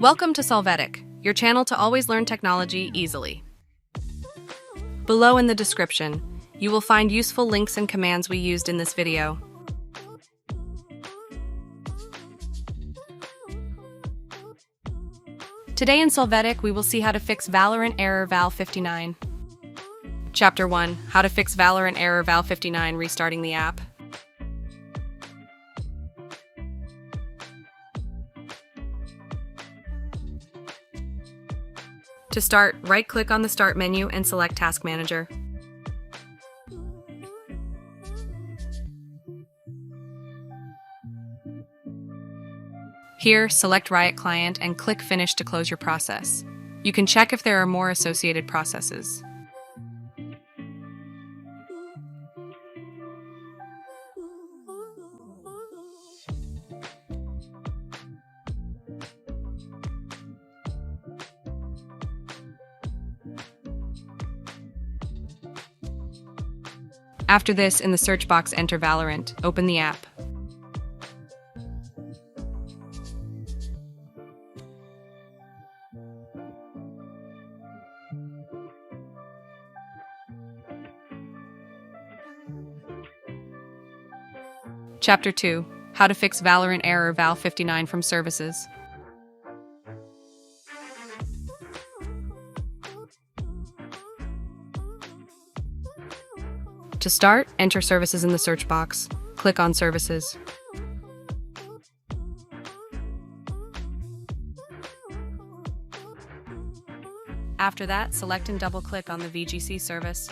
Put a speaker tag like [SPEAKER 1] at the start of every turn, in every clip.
[SPEAKER 1] Welcome to Solvetic, your channel to always learn technology easily. Below in the description, you will find useful links and commands we used in this video. Today in Solvetic, we will see how to fix Valorant Error Val59. Chapter 1, How to fix Valorant Error Val59 restarting the app. To start, right-click on the Start menu and select Task Manager. Here, select Riot Client and click Finish to close your process. You can check if there are more associated processes. After this, in the search box, enter Valorant. Open the app. Chapter 2, How to fix Valorant Error Val59 from services. To start, enter Services in the search box. Click on Services. After that, select and double-click on the VGC service.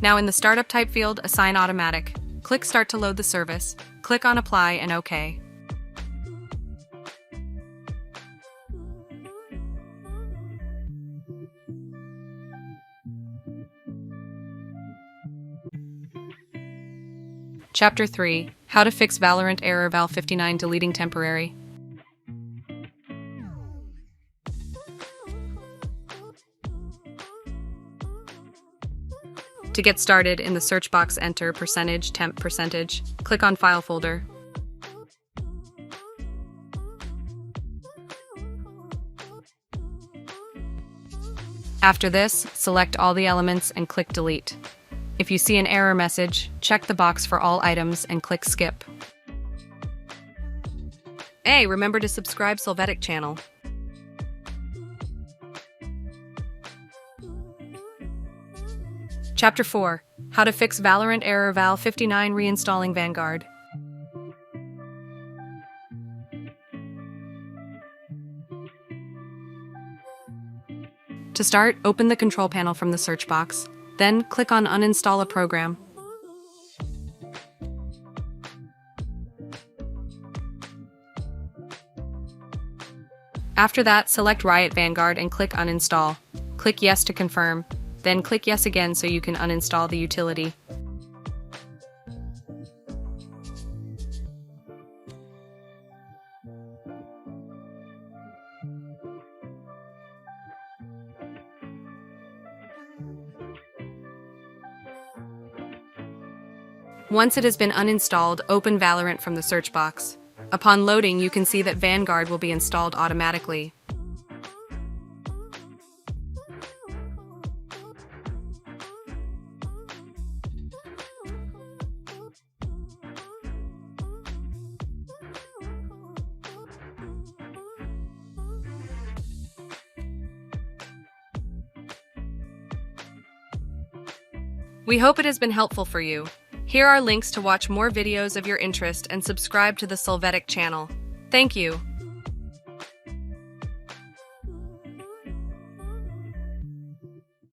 [SPEAKER 1] Now in the Startup Type field, assign Automatic. Click Start to load the service. Click on Apply and OK. Chapter 3, How to fix Valorant Error Val59 deleting temporary. To get started, in the search box, enter %temp%. Click on File folder. After this, select all the elements and click Delete. If you see an error message, check the box for all items and click Skip. Hey, remember to subscribe Solvetic channel. Chapter 4, How to fix Valorant Error Val59 reinstalling Vanguard. To start, open the control panel from the search box. Then, click on Uninstall a program. After that, select Riot Vanguard and click Uninstall. Click Yes to confirm. Then click Yes again so you can uninstall the utility. Once it has been uninstalled, open Valorant from the search box. Upon loading, you can see that Vanguard will be installed automatically. We hope it has been helpful for you. Here are links to watch more videos of your interest and subscribe to the Solvetic channel. Thank you.